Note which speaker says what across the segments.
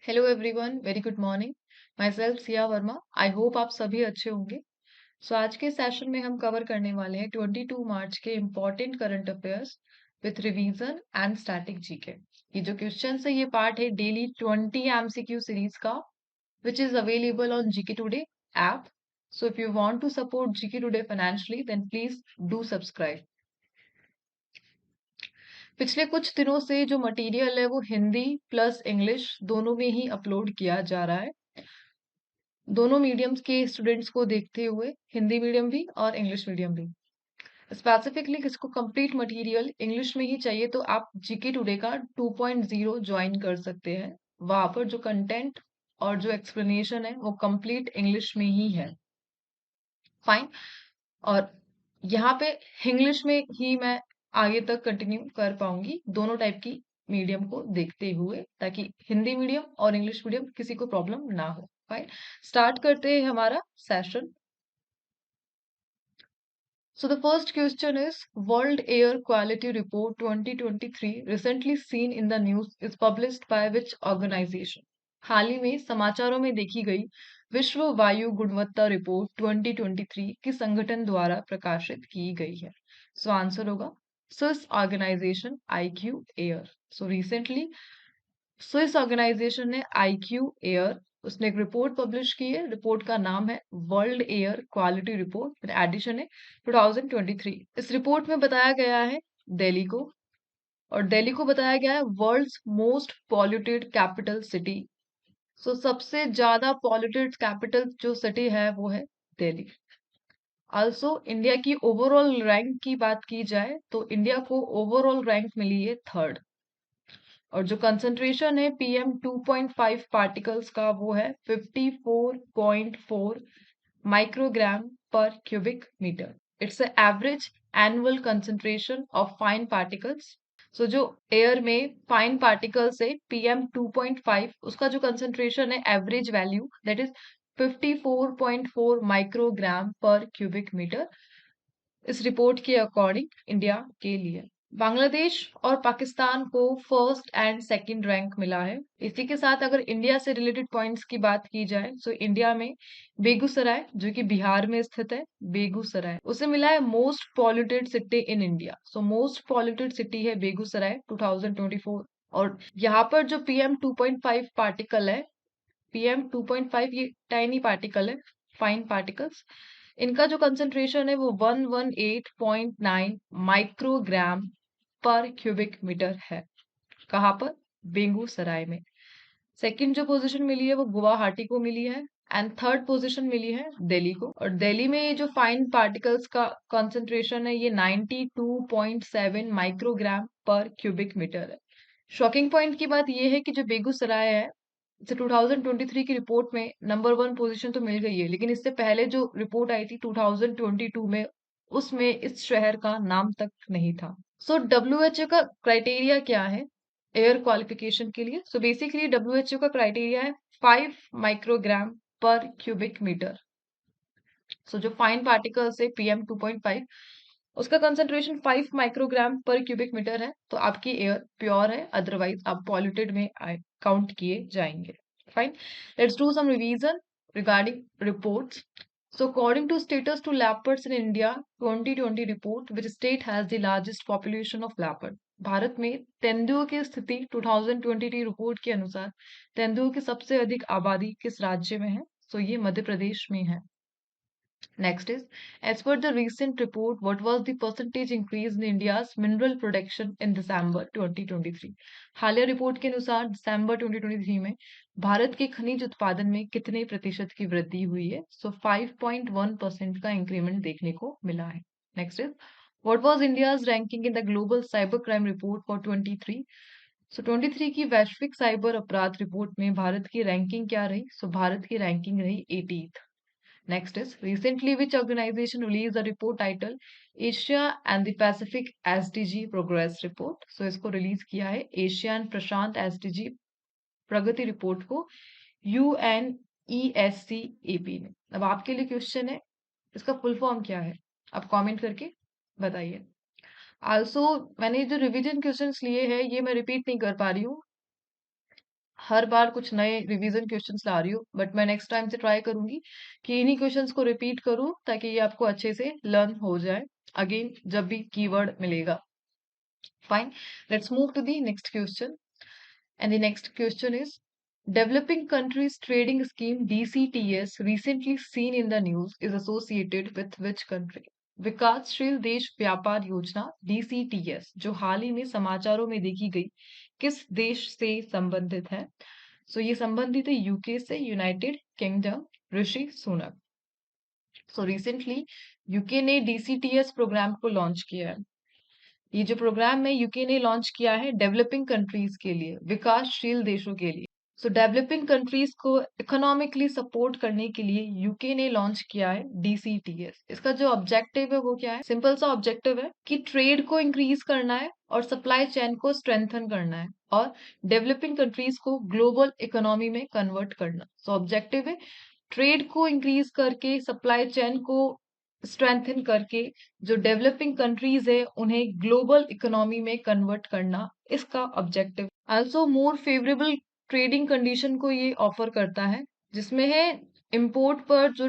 Speaker 1: Hello everyone, very good morning. My self Siya Verma. I hope आप सभी अच्छे होंगे। आज के सेशन में हम कवर करने वाले हैं 22 मार्च के important current affairs with revision and static GK. ये जो क्वेश्चन है ये पार्ट है डेली 20 एमसीक्यू सीरीज का, which is available on GK today app. So if you want to support GK today financially then please do subscribe. पिछले कुछ दिनों से जो मटेरियल है वो हिंदी प्लस इंग्लिश दोनों में ही अपलोड किया जा रहा है। दोनों मीडियम्स के स्टूडेंट्स को देखते हुए, हिंदी मीडियम भी और इंग्लिश मीडियम भी। स्पेसिफिकली किसको कंप्लीट मटेरियल इंग्लिश में ही चाहिए तो आप जीके टुडे का 2.0 ज्वाइन कर सकते हैं। वहां पर जो कंटेंट और जो एक्सप्लेनेशन है वो कंप्लीट इंग्लिश में ही है। फाइन। और यहाँ पे इंग्लिश में ही मैं आगे तक कंटिन्यू कर पाऊंगी दोनों टाइप की मीडियम को देखते हुए, ताकि हिंदी मीडियम और इंग्लिश मीडियम किसी को प्रॉब्लम ना हो। फाइन, स्टार्ट करते हैं हमारा session. So the first question is World Air Quality Report 2023 recently seen in the news is published by which organization? हाल ही में समाचारों में देखी गई विश्व वायु गुणवत्ता रिपोर्ट 2023 किस संगठन द्वारा प्रकाशित की गई है? सो आंसर होगा Swiss organisation IQ air. So recently Swiss organisation ने IQ एयर उसने एक रिपोर्ट पब्लिश की है। रिपोर्ट का नाम है world air quality report, edition है 2023। इस रिपोर्ट में बताया गया है दिल्ली को, और दिल्ली को बताया गया है world's most polluted capital city. So सबसे ज्यादा पॉल्यूटेड कैपिटल जो सिटी है वो है दिल्ली। आल्सो इंडिया की ओवरऑल रैंक की बात की जाए तो इंडिया को ओवरऑल रैंक मिली है थर्ड, और जो कंसंट्रेशन है PM2.5 पार्टिकल्स का वो है 54.4 microgram per cubic metre. It's average annual concentration of fine particles. So जो एयर में फाइन पार्टिकल्स है PM2.5, उसका जो कंसंट्रेशन है average value that is 54.4 microgram per cubic metre इस रिपोर्ट के अकॉर्डिंग इंडिया के लिए। बांग्लादेश और पाकिस्तान को फर्स्ट एंड सेकंड रैंक मिला है। इसी के साथ अगर इंडिया से रिलेटेड पॉइंट्स की बात की जाए तो इंडिया में बेगूसराय, जो कि बिहार में स्थित है, बेगूसराय उसे मिला है most polluted city in India. So most polluted city है बेगूसराय 2024। और यहाँ पर जो PM2.5 पार्टिकल है, PM2.5 ये टाइनी पार्टिकल है, फाइन पार्टिकल्स, इनका जो कंसंट्रेशन है वो 118.9 माइक्रोग्राम पर क्यूबिक मीटर है। कहाँ पर? बेगूसराय में। सेकंड जो पोजीशन मिली है वो गुवाहाटी को मिली है, एंड थर्ड पोजीशन मिली है दिल्ली को। और दिल्ली में ये जो फाइन पार्टिकल्स का कंसंट्रेशन है ये 92.7 माइक्रोग्राम पर क्यूबिक मीटर है। शॉकिंग पॉइंट की बात यह है कि जो बेगूसराय है, इसे 2023 की रिपोर्ट में नंबर 1 पोजीशन तो मिल गई है, लेकिन इससे पहले जो रिपोर्ट आई थी 2022 में, उसमें इस शहर का नाम तक नहीं था। सो WHO का क्राइटेरिया क्या है एयर क्वालिफिकेशन के लिए? सो बेसिकली WHO का क्राइटेरिया है 5 माइक्रोग्राम पर क्यूबिक मीटर। सो जो फाइन पार्टिकल्स है PM2.5, उसका concentration 5 microgram per cubic metre है, तो आपकी एयर प्योर है, अदरवाइज आप पॉल्यूटेड में काउंट किए जाएंगे। Fine, let's do some revision regarding reports. So according to status to leopards in India 2020 report, which state has the largest population of leopard? Bharat में तेंदुओं की स्थिति 2020 रिपोर्ट के अनुसार तेंदुओं की सबसे अधिक आबादी किस राज्य में है? तो ये मध्य प्रदेश में है। Next is, as per the recent report, what was the percentage increase in India's mineral production in December 2023? हालिया रिपोर्ट के अनुसार दिसंबर 2023 में भारत के खनिज उत्पादन में कितने प्रतिशत की वृद्धि हुई है? सो 5.1% का इंक्रीमेंट देखने को मिला है। Next is, what was India's ranking in the global cyber crime report for 23? सो 23 की वैश्विक साइबर अपराध रिपोर्ट में भारत की रैंकिंग क्या रही? सो भारत की रैंकिंग रही 80th। Next is, recently which organization released a report titled Asia and the Pacific SDG Progress Report? So इसको रिलीज किया है Asia and Prashant SDG Pragati report को UNESCAP ने। अब आपके लिए क्वेश्चन है, इसका फुल फॉर्म क्या है? आप कमेंट करके बताइए। आल्सो मैंने जो रिवीजन क्वेश्चंस लिए हैं ये मैं रिपीट नहीं कर पा रही हूँ, हर बार कुछ नए रिवीजन क्वेश्चंस ला रही हूँ, बट मैं नेक्स्ट टाइम से ट्राई करूंगी कि इन्हीं क्वेश्चंस को रिपीट करूँ ताकि ये आपको अच्छे से लर्न हो जाए अगेन जब भी कीवर्ड मिलेगा. Fine, let's move to the next question. And the next question is, Developing Countries Trading Scheme DCTS recently seen in the news is associated with which country? विकासशील देश व्यापार योजना DCTS जो हाल ही में समाचारों में देखी गई किस देश से संबंधित है? सो ये संबंधित है यूके से, United kingdom, Rishi Sunak. So recently UK ने DCTS प्रोग्राम को लॉन्च किया है. ये जो प्रोग्राम है यूके ने लॉन्च किया है डेवलपिंग कंट्रीज के लिए, विकासशील देशों के लिए. सो डेवलपिंग कंट्रीज को इकोनॉमिकली सपोर्ट करने के लिए यूके ने लॉन्च किया है DCTS. इसका जो ऑब्जेक्टिव है वो क्या है? सिंपल सा ऑब्जेक्टिव है कि ट्रेड को इंक्रीज करना है और सप्लाई चेन को स्ट्रेंथन करना है और डेवलपिंग कंट्रीज को ग्लोबल इकोनॉमी में कन्वर्ट करना. सो ऑब्जेक्टिव है ट्रेड को इंक्रीज करके, सप्लाई चेन को स्ट्रेंथन करके जो डेवलपिंग कंट्रीज है उन्हें ग्लोबल इकोनॉमी में कन्वर्ट करना, इसका objective. Also more favourable trading condition को ये ऑफर करता है जिसमें है इंपोर्ट पर जो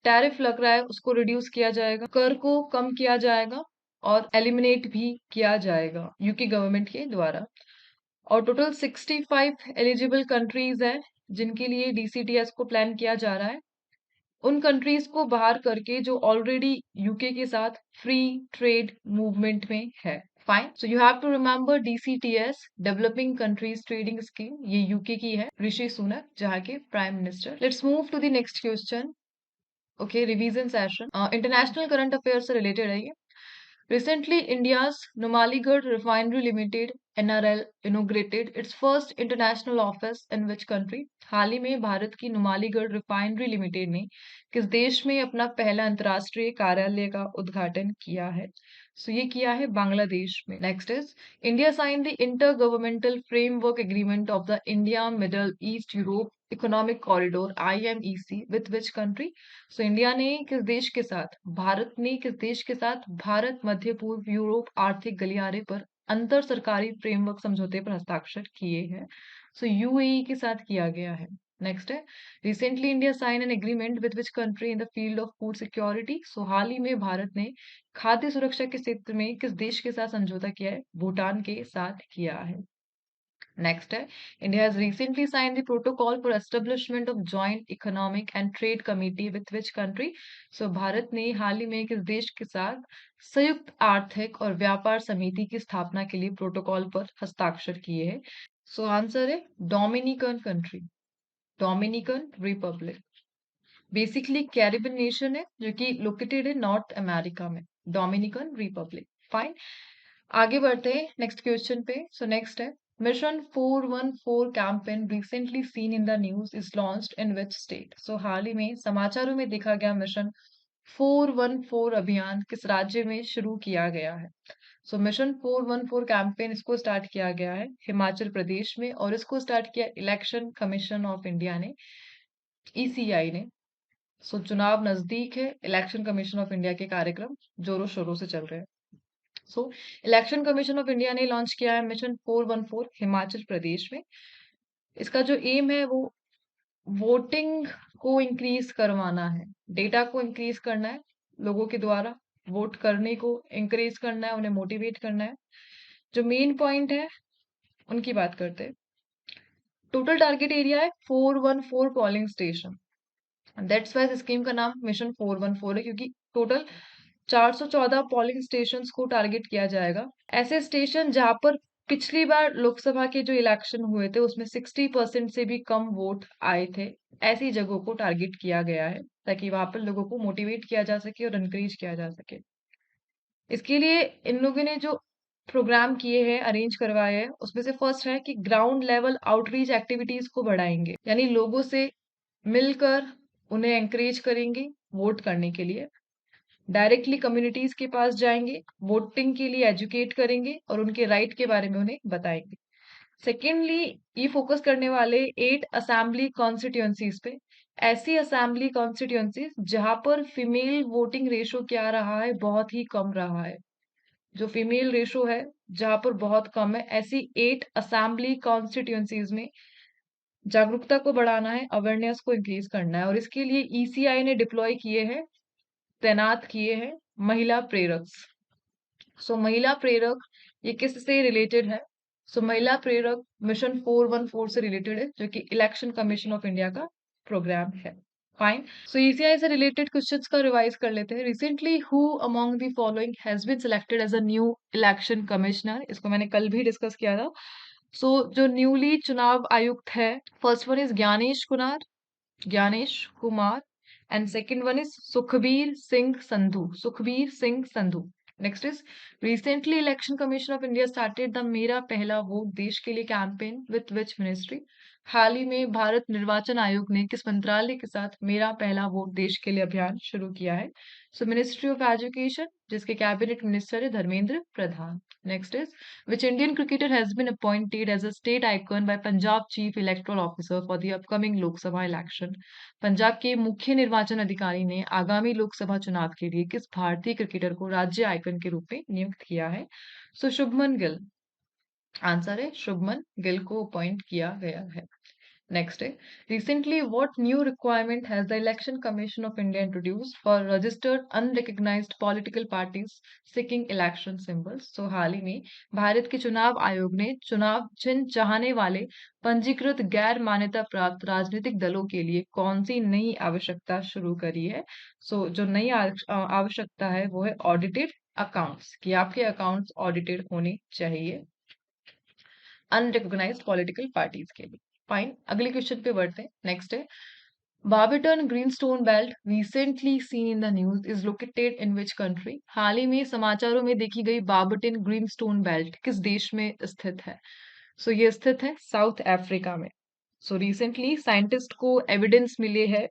Speaker 1: टैरिफ लग रहा है उसको रिड्यूस किया जाएगा, कर को कम किया जाएगा और एलिमिनेट भी किया जाएगा यूके गवर्नमेंट के द्वारा. और टोटल 65 एलिजिबल कंट्रीज हैं जिनके लिए DCTS को प्लान किया जा रहा है, उन कंट्रीज को बाहर करके जो ऑलरेडी यूके के साथ फ्री ट्रेड मूवमेंट में है. Fine, so you have to remember DCTS developing countries trading scheme, ये यूके की है, ऋषि सुनक जहाँ के prime minister. Let's move to the next question. Okay, revision session international current affair से रिलेटेड है ये. Recently, India's Numaligarh Refinery Limited (NRL) inaugurated its first international office in which country? हाल ही में भारत की नुमालीगढ़ रिफाइनरी लिमिटेड ने किस देश में अपना पहला अंतर्राष्ट्रीय कार्यालय का उद्घाटन किया है? सो ये किया है बांग्लादेश में. Next is, India sign the inter governmental framework agreement of the India middle east Europe economic corridor IMEC with which country? So India ने किस देश के साथ, भारत ने किस देश के साथ भारत मध्य पूर्व यूरोप आर्थिक गलियारे पर अंतर सरकारी फ्रेमवर्क समझौते पर हस्ताक्षर किए हैं? सो UAE के साथ किया गया है. नेक्स्ट है, recently India sign an agreement with which country in the field of food security? So हाल ही में भारत ने खाद्य सुरक्षा के क्षेत्र में किस देश के साथ समझौता किया है? भूटान के साथ किया है. नेक्स्ट है, India has recently sign the protocol for establishment of joint economic and trade committee with which country? So Bharat ने हाल ही में किस देश के साथ संयुक्त आर्थिक और व्यापार समिति की स्थापना के लिए प्रोटोकॉल पर हस्ताक्षर किए हैं? सो आंसर है Dominican country, Dominican Republic. Basically Caribbean nation है जो कि लोकेटेड है नॉर्थ अमेरिका में, डोमिनिकन रिपब्लिक. फाइन, आगे बढ़ते हैं नेक्स्ट क्वेश्चन पे. सो नेक्स्ट है, mission 414 campaign recently seen in the news is launched in which state? So हाल ही में समाचारों में देखा गया मिशन 414 अभियान किस राज्य में शुरू किया गया है? सो मिशन 414 कैंपेन इसको स्टार्ट किया गया है हिमाचल प्रदेश में और इसको स्टार्ट किया इलेक्शन कमीशन ऑफ इंडिया ने, ECI ने. सो चुनाव नजदीक है, इलेक्शन कमीशन ऑफ इंडिया के कार्यक्रम जोरों शोरों से चल रहे हैं. सो इलेक्शन कमीशन ऑफ इंडिया ने लॉन्च किया है मिशन 414 हिमाचल प्रदेश में. इसका जो एम है वो वोटिंग को इंक्रीज करवाना है, डेटा को इंक्रीज करना है, लोगों के द्वारा वोट करने को इंक्रीज करना है, उन्हें मोटिवेट करना है. जो मेन पॉइंट है उनकी बात करते हैं. टोटल टारगेट एरिया है 414 polling station. That's wise scheme का नाम मिशन 414 है क्योंकि टोटल 414 पोलिंग स्टेशंस को टारगेट किया जाएगा. ऐसे स्टेशन जहां पर पिछली बार लोकसभा के जो इलेक्शन हुए थे उसमें 60% से भी कम वोट आए थे, ऐसी जगहों को टारगेट किया गया है ताकि वहां पर लोगों को मोटिवेट किया जा सके और इनकरेज किया जा सके. इसके लिए इन लोगों ने जो प्रोग्राम किए हैं, अरेंज करवाए हैं, उसमें से फर्स्ट है कि ग्राउंड लेवल आउटरीच एक्टिविटीज को बढ़ाएंगे, यानी लोगों से मिलकर उन्हें एंकरेज करेंगे वोट करने के लिए. डायरेक्टली कम्युनिटीज के पास जाएंगे, वोटिंग के लिए एजुकेट करेंगे और उनके राइट के बारे में उन्हें बताएंगे. सेकेंडली, ये फोकस करने वाले 8 असेंबली कॉन्स्टिट्यूएंसीज पे, ऐसी असेंबली कॉन्स्टिट्यूएंसीज जहां पर फीमेल वोटिंग रेशो क्या रहा है, बहुत ही कम रहा है. जो फीमेल रेशो है जहां पर बहुत कम है, ऐसी 8 असेंबली कॉन्स्टिट्यूएंसीज में जागरूकता को बढ़ाना है, अवेयरनेस को इंक्रीज करना है और इसके लिए ईसीआई ने डिप्लॉय किए हैं, तैनात किए हैं महिला प्रेरक। सो महिला प्रेरक ये किससे रिलेटेड है? सो महिला प्रेरक मिशन 414 से रिलेटेड है, जो कि इलेक्शन कमीशन ऑफ इंडिया का प्रोग्राम है। फाइन। सो ईसीआई से रिलेटेड क्वेश्चंस का रिवाइज कर लेते हैं। Recently who among the following has been selected as a new election commissioner? इसको मैंने कल भी डिस्कस किया था। सो जो न्यूली चुनाव आयुक्त है, first one is Gyanesh Kumar and second one is Sukhbir Singh Sandhu. Sukhbir Singh Sandhu. Next is recently Election Commission of India started the मेरा पहला वोट देश के लिए कैंपेन with which ministry? हाल ही में भारत निर्वाचन आयोग ने किस मंत्रालय के साथ मेरा पहला वोट देश के लिए अभियान शुरू किया है? सो मिनिस्ट्री ऑफ एजुकेशन, जिसके कैबिनेट मिनिस्टर है Dharmendra Pradhan. Next is which Indian cricketer has been appointed as a state icon by Punjab Chief Electoral Officer for the upcoming Lok Sabha election? Punjab के मुख्य निर्वाचन अधिकारी ने आगामी लोकसभा चुनाव के लिए किस भारतीय क्रिकेटर को राज्य आइकन के रूप में नियुक्त किया है? सो शुभमन गिल। आंसर है शुभमन गिल को अपॉइंट किया गया है। नेक्स्ट है recently what new requirement has the Election commission of India introduced for registered unrecognised political parties seeking election symbols? So हाल ही में भारत के चुनाव आयोग ने चुनाव चिन्ह चाहने वाले पंजीकृत गैर मान्यता प्राप्त राजनीतिक दलों के लिए कौन सी नई आवश्यकता शुरू करी है? सो जो नई आवश्यकता है वो है ऑडिटेड अकाउंट्स, कि आपके अकाउंट्स ऑडिटेड होने चाहिए अनरिकॉग्नाइज्ड पॉलिटिकल पार्टीज के लिए। फाइन, अगले क्वेश्चन पे बढ़ते हैं। नेक्स्ट है Barberton Greenstone Belt recently seen in the news is located in which country? हाल ही में समाचारों में देखी गई बार्बिटन ग्रीनस्टोन बेल्ट किस देश में स्थित है? सो ये स्थित है साउथ अफ्रीका में। सो रिसेंटली साइंटिस्ट को एविडेंस मिले हैं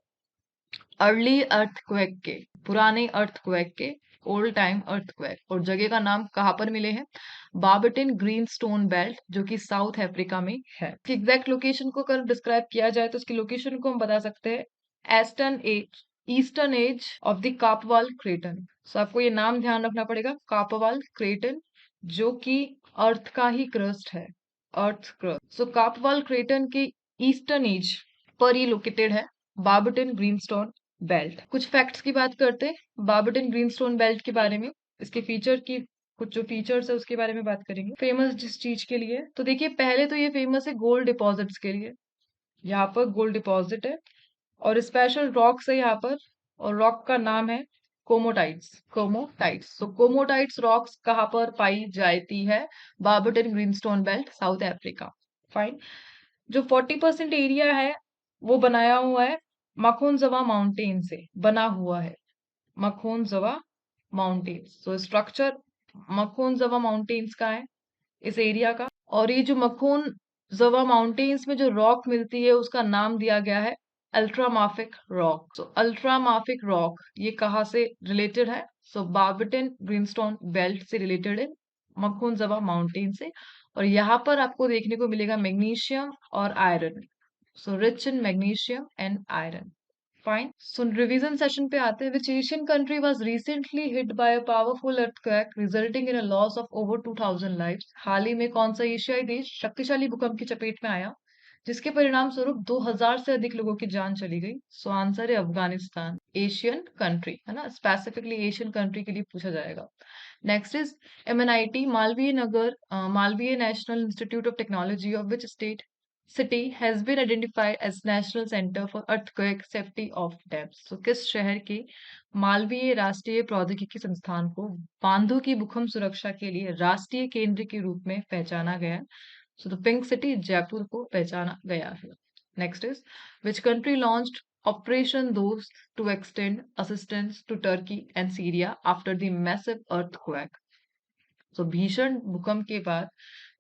Speaker 1: अर्ली अर्थक्वेक के, पुराने अर्थक्वेक के, ओल्ड टाइम अर्थक्वेक, और जगह का नाम कहाँ पर मिले हैं? बार्बिटन ग्रीन स्टोन बेल्ट, जो कि साउथ अफ्रीका में है। इसकी एग्जैक्ट लोकेशन को अगर डिस्क्राइब किया जाए तो इसकी लोकेशन को हम बता सकते हैं eastern edge of the Kaapvaal Craton. So आपको ये नाम ध्यान रखना पड़ेगा, कापवाल क्रेटन, जो कि अर्थ का ही क्रस्ट है, अर्थ क्रस्ट। सो कापवाल क्रेटन के ईस्टर्न एज पर ही लोकेटेड है बार्बिटन ग्रीनस्टोन बेल्ट। कुछ फैक्ट्स की बात करते हैं बार्बिटन ग्रीनस्टोन बेल्ट के बारे में। इसके फीचर की कुछ जो फीचर्स है उसके बारे में बात करेंगे। फेमस जिस चीज के लिए, तो देखिए पहले तो ये फेमस है गोल्ड डिपॉजिट्स के लिए। यहाँ पर गोल्ड डिपॉजिट है और स्पेशल रॉक्स है यहाँ पर, और रॉक का नाम है कोमोटाइट्स। तो कोमोटाइट्स रॉक्स कहाँ पर पाई जाती है? Barberton Greenstone belt, South Africa. Fine. जो 40% एरिया है वो बनाया हुआ है मखोनजवा माउंटेन से बना हुआ है, मखोनजवा माउंटेन्स। तो स्ट्रक्चर मखोनजवा माउंटेन्स का है इस एरिया का, और ये जो मखोनजवा माउंटेन्स में जो रॉक मिलती है उसका नाम दिया गया है अल्ट्रामाफिक रॉक। तो अल्ट्रामाफिक रॉक ये कहाँ से रिलेटेड है? सो बार्बिटन ग्रीनस्टोन बेल्ट से रिलेटेड है, मखोनजवा माउंटेन से। और यहाँ पर आपको देखने को मिलेगा मैग्नीशियम और iron, so rich in magnesium and iron. Fine. So revision session पे आते हैं। Which Asian country was recently hit by a powerful earthquake resulting in a loss of over 2000 lives? हाल ही में कौन सा एशियाई देश शक्तिशाली भूकंप की चपेट में आया जिसके परिणाम स्वरूप 2000 से अधिक लोगों की जान चली गई? सो आंसर है अफगानिस्तान। एशियन कंट्री है ना, स्पेसिफिकली एशियन कंट्री के लिए पूछा जाएगा। Next is MNIT Malviya Nagar, Malviya national institute of technology of which state city has been identified as National Center for Earthquake Safety of Dams? तो किस शहर के मालवीय राष्ट्रीय प्रौद्योगिकी संस्थान को बांधों की भूकंप सुरक्षा के लिए राष्ट्रीय केंद्र के रूप में पहचाना गया? So the pink city Jaipur को पहचाना गया है। Next is which country launched Operation Dost to extend assistance to Turkey and Syria after the massive earthquake? तो भीषण भूकंप के बाद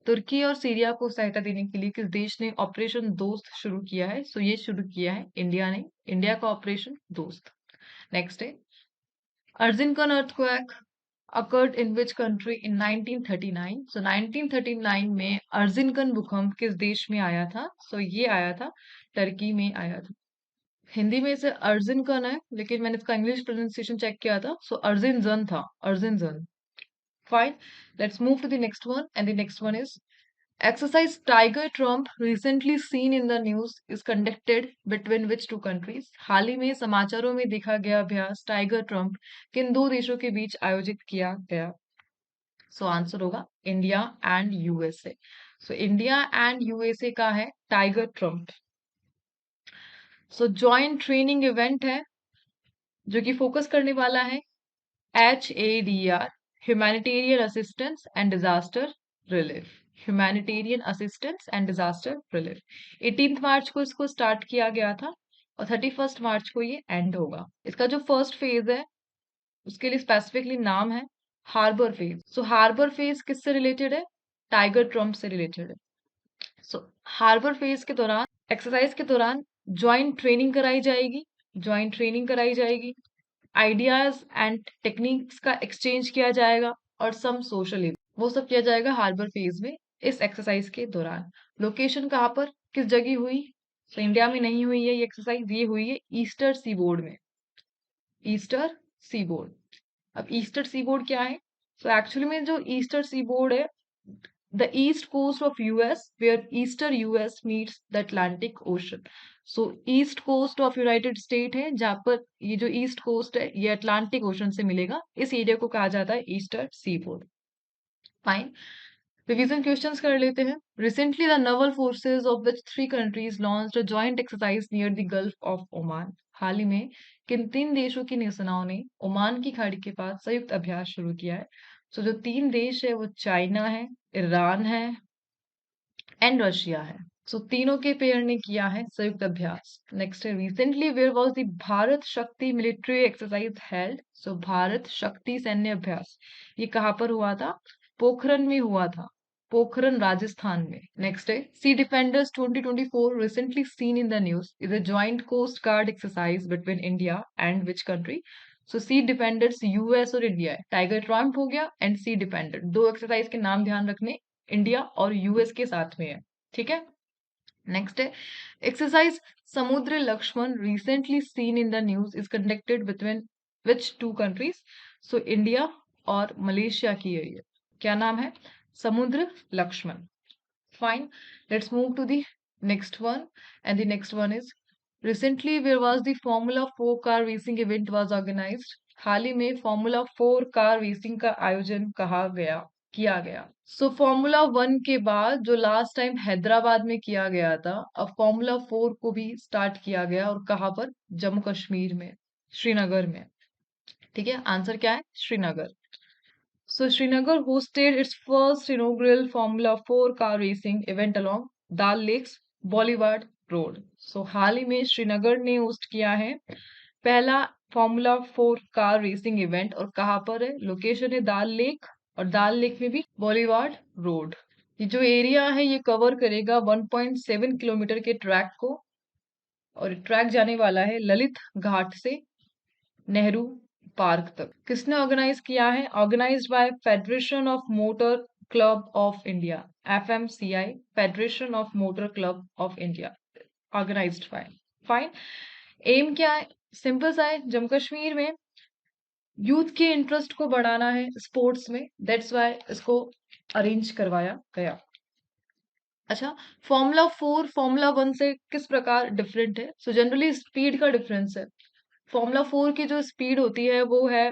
Speaker 1: तुर्की और सीरिया को सहायता देने के लिए किस देश ने ऑपरेशन दोस्त शुरू किया है? सो ये शुरू किया है इंडिया ने, इंडिया का ऑपरेशन दोस्त। नेक्स्ट है Erzincan earthquake occurred in which country in 1939? So 1939 में अर्जिनकन भूकंप किस देश में आया था? सो ये आया था टर्की में आया था। हिंदी में इसे अर्जिनकन है, लेकिन मैंने इसका इंग्लिश प्रोनाउंसिएशन चेक किया था, सो अर्जिनजन था, अर्जिनजन। Fine. Let's move to the next one. And the next one is Exercise Tiger Trump recently seen in the news is conducted between which two countries? हाल ही में समाचारों में देखा गया अभ्यास टाइगर ट्रम्प किन दो देशों के बीच आयोजित किया गया? सो आंसर होगा India and USA. So India and USA का है टाइगर ट्रम्प। सो जॉइंट ट्रेनिंग इवेंट है जो कि फोकस करने वाला है HADR, humanitarian assistance and disaster relief. Humanitarian assistance and disaster relief 18 मार्च को इसको स्टार्ट किया गया था और 31 मार्च को ये एंड होगा। इसका जो फर्स्ट फेज है उसके लिए स्पेसिफिकली नाम है हार्बर फेज। सो हार्बर फेज किससे रिलेटेड है? टाइगर ट्रम्प से रिलेटेड है। सो हार्बर फेज के दौरान एक्सरसाइज के दौरान ज्वाइंट ट्रेनिंग कराई जाएगी। ज्वाइंट ट्रेनिंग कराई जाएगी, आइडियाज एंड टेक्निक्स का एक्सचेंज किया जाएगा और सम सोशल इवेंट वो सब किया जाएगा हार्बर फेज में इस एक्सरसाइज के दौरान। लोकेशन कहाँ पर, किस जगह हुई? तो इंडिया में नहीं हुई है ये एक्सरसाइज, ये हुई है ईस्टर सीबोर्ड में। Eastern seaboard. अब ईस्टर सीबोर्ड क्या है? तो एक्चुअली में जो ईस्टर सीबोर्ड है, the east coast of US where eastern US meets the Atlantic Ocean. So east coast of United State है जहां पर ये जो ईस्ट कोस्ट है ये अटलांटिक ओशन से मिलेगा। इस एरिया को कहा जाता है eastern seaboard. Fine, revision questions कर लेते हैं। Recently the naval forces of which three countries launched a joint exercise near the Gulf of Oman. हाल ही में किन तीन देशों की नौसेनाओं ने ओमान की खाड़ी के पास संयुक्त अभ्यास शुरू किया है? तो जो तीन देश है वो चाइना है, ईरान है एंड रशिया है। सो तीनों के पेयर ने किया है संयुक्त अभ्यास। नेक्स्ट है recently where was the Bharat Shakti military exercise held. So Bharat Shakti सैन्य अभ्यास ये कहाँ पर हुआ था? पोखरन में हुआ था, पोखरन राजस्थान में। नेक्स्ट है Sea Defenders 2024 recently seen in the news is a joint coast guard exercise between India and which country? So Sea Defenders US और इंडिया है। टाइगर ट्रम्प हो गया एंड सी डिफेंडर, दो एक्सरसाइज के नाम ध्यान रखने, इंडिया और यूएस के साथ में है। ठीक है, नेक्स्ट है exercise Samudra Laksamana recently seen in the news is conducted between which two countries? So India और मलेशिया की है ये। क्या नाम है? Samudra Laksamana. Fine, let's move to the next one and the next one is recently where was the Formula 4 car racing event was organised. हाल ही में फॉर्मूला 4 कार रेसिंग का आयोजन कहा गया, किया गया। सो फॉर्मूला 1 के बाद जो लास्ट टाइम हैदराबाद में किया गया था, अब फॉर्मूला 4 को भी स्टार्ट किया गया और कहाँ पर? जम्मू कश्मीर में, श्रीनगर में। ठीक है, आंसर क्या है? Srinagar. So Srinagar hosted its first inaugural Formula 4 car racing event along Dal Lakes Boulevard Road. So हाल ही में श्रीनगर ने होस्ट किया है पहला फॉर्मूला 4 कार रेसिंग इवेंट और कहाँ पर है? लोकेशन है दाल लेक और दाल लेक में भी बॉलीवार्ड रोड। ये जो एरिया है ये कवर करेगा 1.7 किलोमीटर के ट्रैक को और ट्रैक जाने वाला है ललित घाट से नेहरू पार्क तक। किसने ऑर्गेनाइज किया है? Organised by Federation of Motor Club of India, FMCI, Federation of Motor Club of India, organised by. Fine, aim क्या है? सिंपल सा है, जम्मू कश्मीर में यूथ के इंटरेस्ट को बढ़ाना है स्पोर्ट्स में, दैट्स वाई इसको अरेंज करवाया गया। अच्छा, फॉर्मूला 4 फॉर्मूला 1 से किस प्रकार डिफरेंट है? सो जनरली स्पीड का डिफरेंस है। फॉर्मूला 4 की जो स्पीड होती है वो है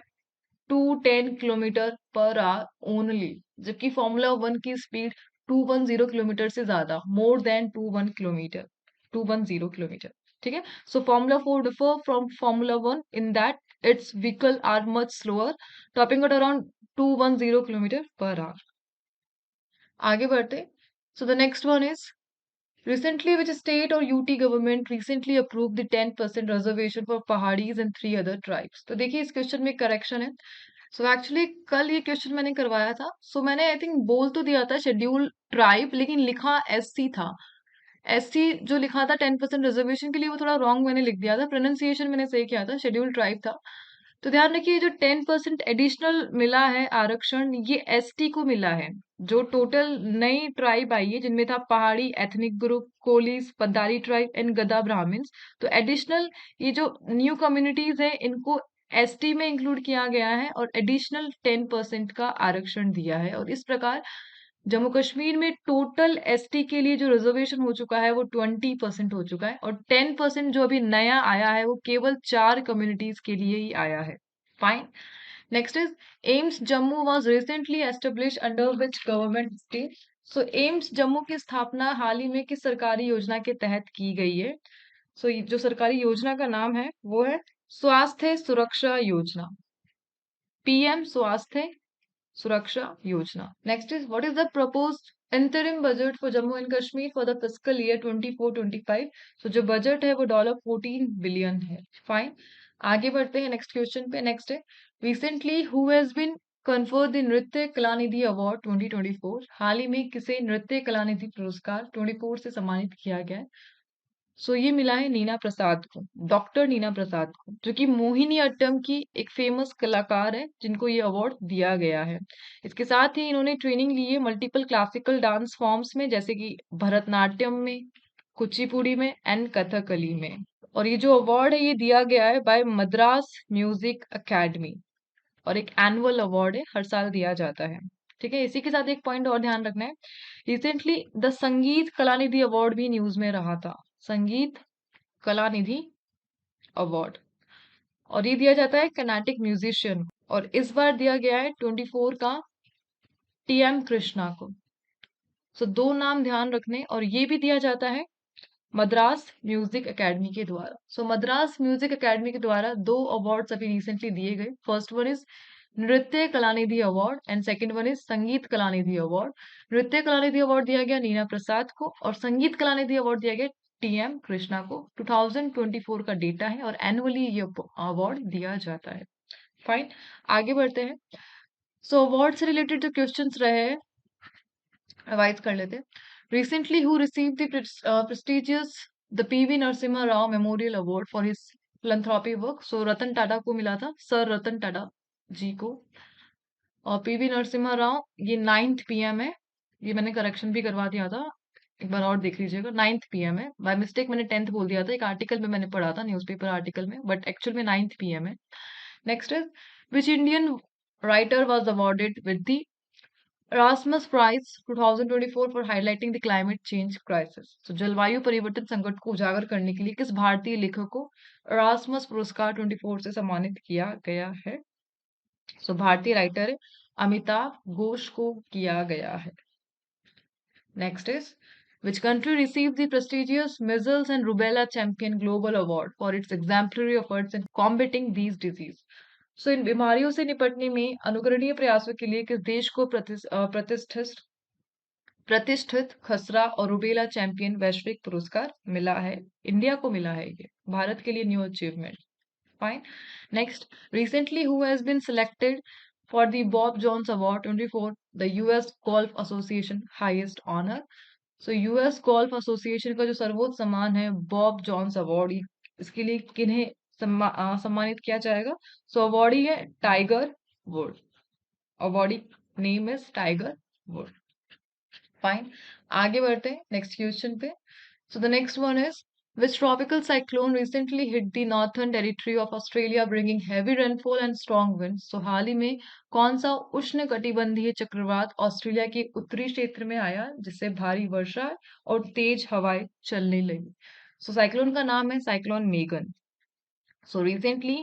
Speaker 1: 210 किलोमीटर पर आवर ओनली, जबकि फॉर्मूला 1 की स्पीड 210 किलोमीटर से ज्यादा, मोर देन 21 किलोमीटर, 210 किलोमीटर। ठीक है, so formula 4 differ from formula 1 in that its vehicle are much slower, topping at around 210 kilometre per hour. आगे बढ़ते, so the next one is recently which state or UT government recently approved the 10% reservation for Pahadis and 3 other tribes? तो देखिए इस question में correction है। So actually कल ये question मैंने करवाया था, सो मैंने आई थिंक बोल तो दिया था शेड्यूल ट्राइब लेकिन लिखा SC था। SC जो लिखा था 10% रिजर्वेशन के लिए वो थोड़ा रॉन्ग मैंने लिख दिया था, प्रोनाउंसिएशन मैंने सही किया था, शेड्यूल ट्राइब था। तो ध्यान रखिए जो 10% एडिशनल मिला है आरक्षण ये ST को मिला है। जो टोटल नई ट्राइब आई है जिनमें था पहाड़ी एथनिक ग्रुप, कोलीस, पंताली ट्राइब एंड गदा ब्राह्मण्स, तो एडिशनल ये जो न्यू कम्युनिटीज है इनको ST में इंक्लूड किया गया है और एडिशनल 10% का आरक्षण दिया है और इस प्रकार जम्मू कश्मीर में टोटल एसटी के लिए जो रिजर्वेशन हो चुका है वो 20% हो चुका है, और 10% जो अभी नया आया है वो केवल 4 कम्युनिटीज के लिए ही आया है। Fine. Next is AIIMS Jammu was recently establish under which government scheme. So AIIMS Jammu की स्थापना हाल ही में किस सरकारी योजना के तहत की गई है? सो जो सरकारी योजना का नाम है वो है स्वास्थ्य सुरक्षा योजना, पीएम स्वास्थ्य सुरक्षा योजना। Next is what is the proposed interim budget for Jammu and Kashmir for the fiscal year 24-25। सो जो बजट है वो $14 बिलियन है। फाइन। आगे बढ़ते हैं नेक्स्ट क्वेश्चन पे। नेक्स्ट है recently who has been conferred the Nritya Kalanidhi award 2024। हाल ही में किसे नृत्य कलानिधि पुरस्कार 24 से सम्मानित किया गया है? सो ये मिला है नीना प्रसाद को, डॉक्टर नीना प्रसाद को, जो कि मोहिनी अट्टम की एक फेमस कलाकार है जिनको ये अवार्ड दिया गया है। इसके साथ ही इन्होंने ट्रेनिंग ली है मल्टीपल क्लासिकल डांस फॉर्म्स में, जैसे कि भरतनाट्यम में, कुचिपुड़ी में एंड कथकली में। और ये जो अवार्ड है ये दिया गया है बाय मद्रास म्यूजिक अकेडमी, और एक एनुअल अवार्ड है, हर साल दिया जाता है। ठीक है, इसी के साथ एक पॉइंट और ध्यान रखना है, रिसेंटली द संगीत कलानिधि अवार्ड भी न्यूज में रहा था, संगीत कलानिधि अवार्ड, और ये दिया जाता है कर्नाटिक म्यूजिशियन, और इस बार दिया गया है 24 का टीएम कृष्णा को। सो दो नाम ध्यान रखने, और ये भी दिया जाता है मद्रास म्यूजिक एकेडमी के द्वारा। सो मद्रास म्यूजिक एकेडमी के द्वारा दो अवार्ड्स अभी रिसेंटली दिए गए। फर्स्ट वन इज नृत्य Kalanidhi award and second one is संगीत कलानिधि अवार्ड। नृत्य कलानिधि अवार्ड दिया गया नीना प्रसाद को, और संगीत कलानिधि अवार्ड दिया गया टीएम कृष्णा को। 2024 का डेटा है, और एनुअली ये अवार्ड दिया जाता है। फाइन। आगे बढ़ते हैं। सो अवार्ड से रिलेटेड जो क्वेश्चंस रहे हैं रिवाइज कर लेते हैं। Recently who receive the prestigious the PV Narasimha Rao memorial award for his philanthropy work. So Ratan Tata को मिला था, सर रतन टाटा जी को। और पीवी नरसिम्हा राव ये 9th पीएम है, ये मैंने करेक्शन भी करवा दिया था, एक बार और देख लीजिएगा। 9th पीएम है, बाय मिस्टेक मैंने 10th बोल दिया था, एक आर्टिकल में मैंने पढ़ा था, न्यूज़पेपर आर्टिकल में, बट एक्चुअल में 9th पीएम है। Next is which Indian writer was awarded with the Erasmus Prize 2024 for highlighting the climate change crisis। तो जलवायु परिवर्तन संकट को उजागर करने के लिए किस भारतीय लेखक को Erasmus पुरस्कार 24 से सम्मानित किया गया है? सो भारतीय राइटर है अमिताभ घोष को किया गया है। Next is which country received the prestigious Measles and Rubella Champion Global Award for its exemplary efforts in combating these disease। सो इन बीमारियों से निपटने में अनुकरणीय प्रयासों के लिए किस देश को प्रतिष्ठित प्रतिष्ठित खसरा और रुबेला चैंपियन वैश्विक पुरस्कार मिला है? इंडिया को मिला है ये, भारत के लिए new achievement. Fine. Next recently who has been selected for the Bob Jones award 24 the US Golf Association highest honour. So US Golf Association का जो सर्वोच्च सम्मान है बॉब जॉन्स अवार्ड, इसके लिए किन्हें सम्मानित किया जाएगा? सो अवार्डी है tiger would, awardee name is tiger would. Fine. आगे बढ़ते हैं नेक्स्ट क्वेश्चन पे। So the next one is which tropical cyclone recently hit the northern territory of Australia bringing heavy rainfall and strong winds। so हाल ही में कौन सा उष्ण कटिबंधीय चक्रवात ऑस्ट्रेलिया के उत्तरी क्षेत्र में आया जिससे भारी वर्षा और तेज हवाएं चलने लगी? सो साइक्लोन का नाम है cyclone Megan. So recently,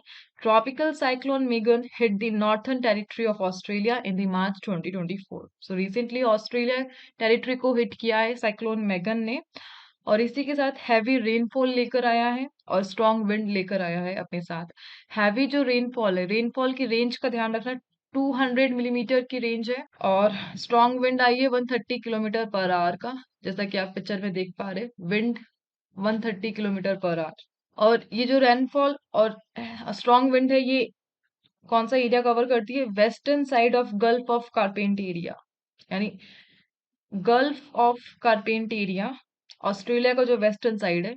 Speaker 1: tropical cyclone Megan hit the northern territory of Australia in the March 2024। So recently Australia territory को हिट किया है साइक्लोन मेगन ने, और इसी के साथ हैवी रेनफॉल लेकर आया है और स्ट्रॉन्ग विंड लेकर आया है अपने साथ। हैवी जो रेनफॉल है, रेनफॉल की रेंज का ध्यान रखना, 200 मिलीमीटर की रेंज है, और स्ट्रॉन्ग विंड आई है 130 किलोमीटर पर आवर का, जैसा कि आप पिक्चर में देख पा रहे, विंड 130 किलोमीटर पर आवर। और ये जो रेनफॉल और स्ट्रॉन्ग विंड है ये कौन सा एरिया कवर करती है? Western side of Gulf of Carpentaria, यानी गल्फ ऑफ कारपेंटेरिया, ऑस्ट्रेलिया का जो वेस्टर्न साइड है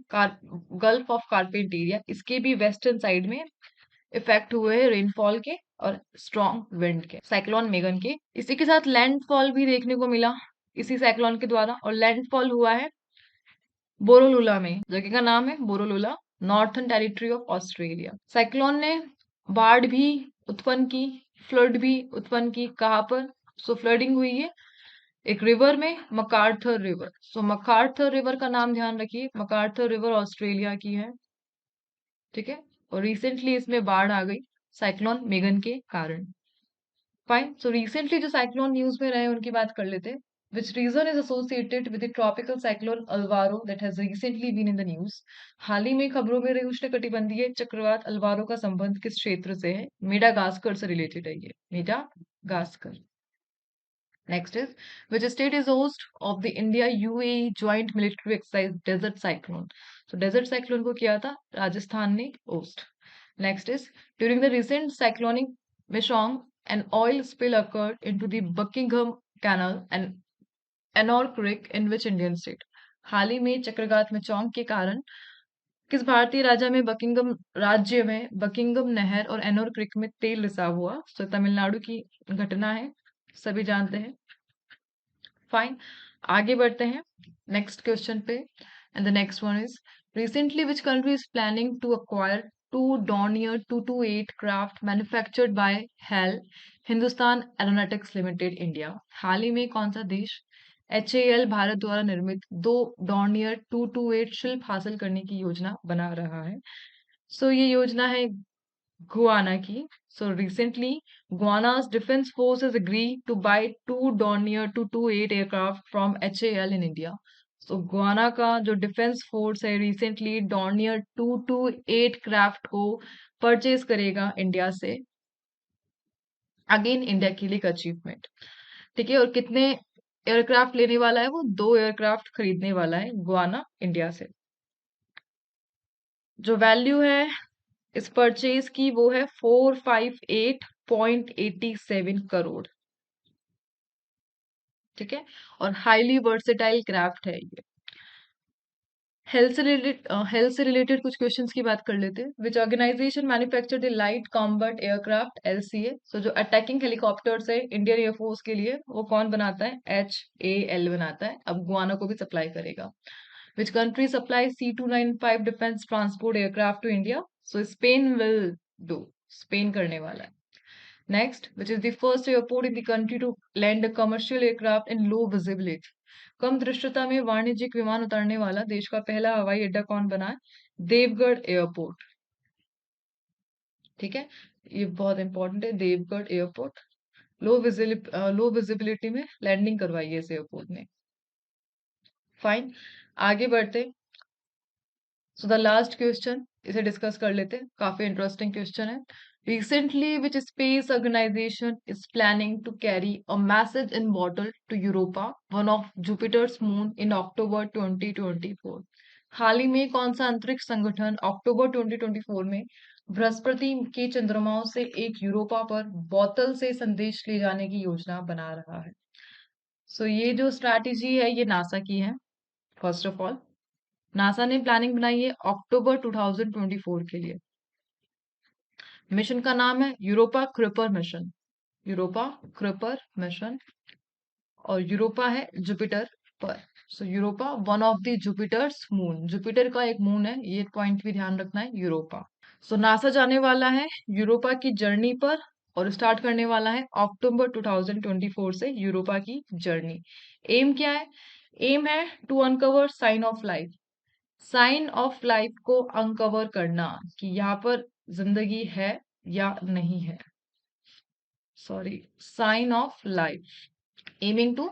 Speaker 1: गल्फ ऑफ कारपेंटेरिया, इसके भी वेस्टर्न साइड में इफेक्ट हुए हैं रेनफॉल के और स्ट्रॉन्ग विंड के, साइक्लोन मेगन के। इसी के साथ लैंडफॉल भी देखने को मिला इसी साइक्लोन के द्वारा, और लैंडफॉल हुआ है बोरोलुला में, जगह का नाम है Borroloola, Northern Territory of Australia. Cyclone ने बाढ़ भी उत्पन्न की, फ्लड भी उत्पन्न की, कहाँ पर? सो फ्लडिंग हुई है एक रिवर में मकार्थर रिवर। सो मकार्थर रिवर का नाम ध्यान रखिए, मकार्थर रिवर ऑस्ट्रेलिया की है, ठीक है। और रिसेंटली इसमें बाढ़ आ गई साइक्लोन मेगन के कारण। फाइन। सो रिसेंटली जो साइक्लोन न्यूज में रहे उनकी बात कर लेते हैं। Which region is associated with the tropical cyclone Alvaro that has recently been in the news. हाल ही में खबरों में रहे उष्णकटिबंधीय चक्रवात अल्वारो का संबंध किस क्षेत्र से है? मेडागास्कर से रिलेटेड है ये, Madagascar. Next is, which state is host of the India UAE joint military exercise Desert Cyclone? So Desert Cyclone को किया था राजस्थान ने host. Next is, during the recent cyclonic Meshong, an oil spill occurred into the Buckingham Canal and Ennore Creek in which Indian state? हाल ही में चक्रवात मेचोंग के कारण किस भारतीय राज्य में बकिंगम नहर और एनोर क्रिक में तेल रिसाव हुआ? तो तमिलनाडु की घटना है, सभी जानते हैं। फाइन, आगे बढ़ते हैं नेक्स्ट क्वेश्चन पे। And the next one is, recently which country is planning to acquire two Dornier 228 craft manufactured by HAL Hindustan Aeronautics Limited India? हाल ही में कौन सा देश HAL भारत द्वारा निर्मित दो डॉर्नियर 228 शिल्प हासिल करने की योजना बना रहा है? सो ये योजना है Guyana की। So recently, Guyana's defense forces agreed to buy two Dornier 228 aircraft from HAL in India. So Guyana का जो डिफेंस फोर्स है रिसेंटली डॉर्नियर 228 क्राफ्ट को परचेज करेगा इंडिया से। अगेन इंडिया के लिए एक अचीवमेंट, ठीक है। और कितने एयरक्राफ्ट लेने वाला है? वो 2 एयरक्राफ्ट खरीदने वाला है गुआना इंडिया से। जो वैल्यू है इस परचेज की वो है 458.87 करोड़, ठीक है। और हाईली वर्सेटाइल क्राफ्ट है ये। हेल्थ से रिलेटेड कुछ क्वेश्चंस की बात कर लेते हैं। Which organisation manufacture the light combat aircraft LCA? सो जो अटैकिंग हेलीकॉप्टर्स है इंडियन एयरफोर्स के लिए वो कौन बनाता है? HAL बनाता है। अब गुआना को भी सप्लाई करेगा। Which country supplies C295 defense transport aircraft to India? So Spain will do. Spain करने वाला है। Next, which is the first airport in the country to land a commercial aircraft in low visibility? कम दृश्यता में वाणिज्यिक विमान उतारने वाला देश का पहला हवाई अड्डा कौन बना है? देवगढ़ एयरपोर्ट, ठीक है। ये बहुत इंपॉर्टेंट है, देवगढ़ एयरपोर्ट। लो विजिबिलिटी में लैंडिंग करवाई है इस एयरपोर्ट ने। फाइन, आगे बढ़ते। सो द लास्ट क्वेश्चन इसे डिस्कस कर लेते हैं, काफी इंटरेस्टिंग क्वेश्चन है। Recently which space organisation is planning to carry a message in bottle to Europa, one of Jupiter's moon, in October 2024? हाल ही में कौन सा अंतरिक्ष संगठन अक्टूबर 2024 में बृहस्पति के चंद्रमाओं से एक यूरोपा पर बोतल से संदेश ले जाने की योजना बना रहा है? सो ये जो स्ट्रैटेजी है ये नासा की है। फर्स्ट ऑफ ऑल नासा ने प्लानिंग बनाई है अक्टूबर 2024 के लिए। मिशन का नाम है Europa Clipper mission, Europa Clipper mission. और यूरोपा है जुपिटर पर। सो Europa one of the Jupiter's moon, Jupiter का एक मून है, ये पॉइंट भी ध्यान रखना है यूरोपा। सो नासा जाने वाला है यूरोपा की जर्नी पर और स्टार्ट करने वाला है अक्टूबर 2024 से यूरोपा की जर्नी। एम क्या है? एम है to uncover sign of life, sign of life को अनकवर करना कि यहाँ पर जिंदगी है या नहीं है। Sorry, sign of life, aiming to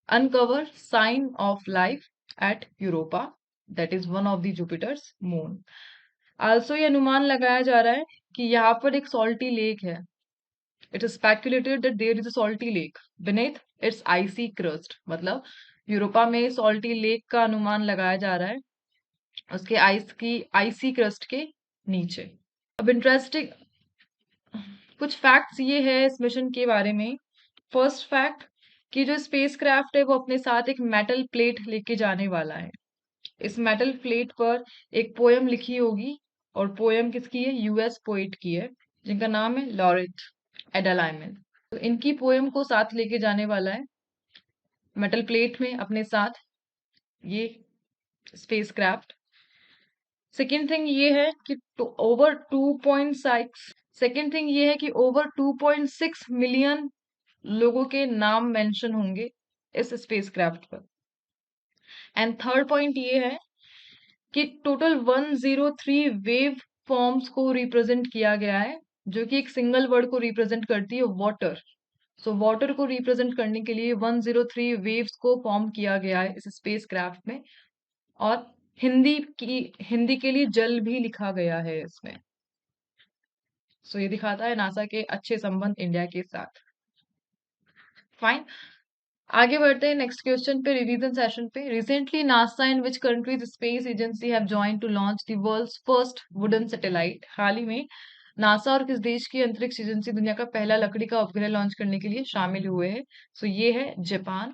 Speaker 1: uncover sign of life at Europa, that is one of the Jupiter's moon. Also ये अनुमान लगाया जा रहा है कि यहाँ पर एक सॉल्टी लेक है। It is speculated that there is a salty lake beneath its icy crust, मतलब यूरोपा में सॉल्टी लेक का अनुमान लगाया जा रहा है उसके आइसी क्रस्ट के नीचे। अब इंटरेस्टिंग कुछ फैक्ट्स ये है इस मिशन के बारे में। फर्स्ट फैक्ट कि जो स्पेसक्राफ्ट है वो अपने साथ एक मेटल प्लेट लेके जाने वाला है। इस मेटल प्लेट पर एक पोयम लिखी होगी और पोयम किसकी है? यूएस पोइट की है जिनका नाम है लॉरेट एडालाइमन। तो इनकी पोयम को साथ लेके जाने वाला है मेटल प्लेट में अपने साथ ये स्पेसक्राफ्ट। सेकेंड थिंग ये है कि ओवर 2.6 सेकेंड थिंग ये है कि ओवर 2.6 मिलियन लोगों के नाम मेंशन होंगे इस स्पेसक्राफ्ट पर। एंड थर्ड पॉइंट ये है कि टोटल 103 वेव फॉर्म्स को रिप्रेजेंट किया गया है, जो कि एक सिंगल वर्ड को रिप्रेजेंट करती है, वाटर। सो वाटर को रिप्रेजेंट करने के लिए 103 वेव्स को फॉर्म किया गया है इस स्पेसक्राफ्ट में। और हिंदी के लिए जल भी लिखा गया है इसमें। सो ये दिखाता है नासा के अच्छे संबंध इंडिया के साथ। फाइन, आगे बढ़ते हैं नेक्स्ट क्वेश्चन पे, रिवीजन सेशन पे। Recently NASA and which country's space agency have joined to launch the world's first wooden satellite. हाल ही में नासा और किस देश की अंतरिक्ष एजेंसी दुनिया का पहला लकड़ी का उपग्रह लॉन्च करने के लिए शामिल हुए हैं? सो ये है जापान।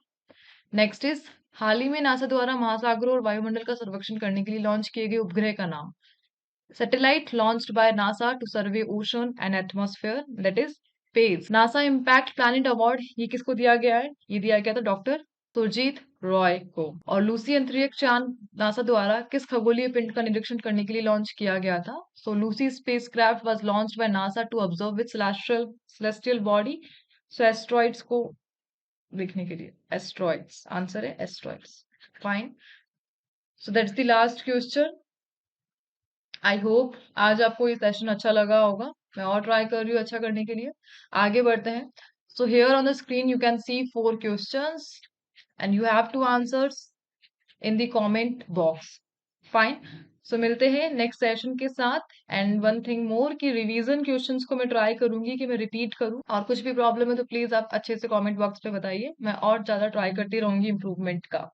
Speaker 1: नेक्स्ट इज, हाल ही में नासा द्वारा महासागरों और वायुमंडल का सर्वेक्षण करने के लिए लॉन्च किए गए उपग्रह का नाम। Satellite launched by NASA to survey ocean and atmosphere, that is PACE। NASA impact planet award ये किसको दिया गया है? ये दिया गया था डॉक्टर सुरजीत रॉय को। और लूसी अंतरिक्ष यान नासा द्वारा किस खगोलीय पिंड का निरीक्षण करने के लिए लॉन्च किया गया था? So Lucy spacecraft was launched by NASA to observe with celestial body. So asteroids को देखने के लिए, एस्ट्रॉइड्स आंसर है, asteroids. Fine, so that's the last question. I hope आज आपको ये सेशन अच्छा लगा होगा। मैं और ट्राई कर रही हूँ अच्छा करने के लिए। आगे बढ़ते हैं। So here on the screen you can see 4 questions and you have to answers in the comment box. Fine, so मिलते हैं नेक्स्ट सेशन के साथ। एंड वन थिंग मोर कि रिवीजन क्वेश्चंस को मैं ट्राई करूंगी कि मैं रिपीट करूं, और कुछ भी प्रॉब्लम है तो प्लीज आप अच्छे से कमेंट बॉक्स पे बताइए। मैं और ज्यादा ट्राई करती रहूंगी इम्प्रूवमेंट का।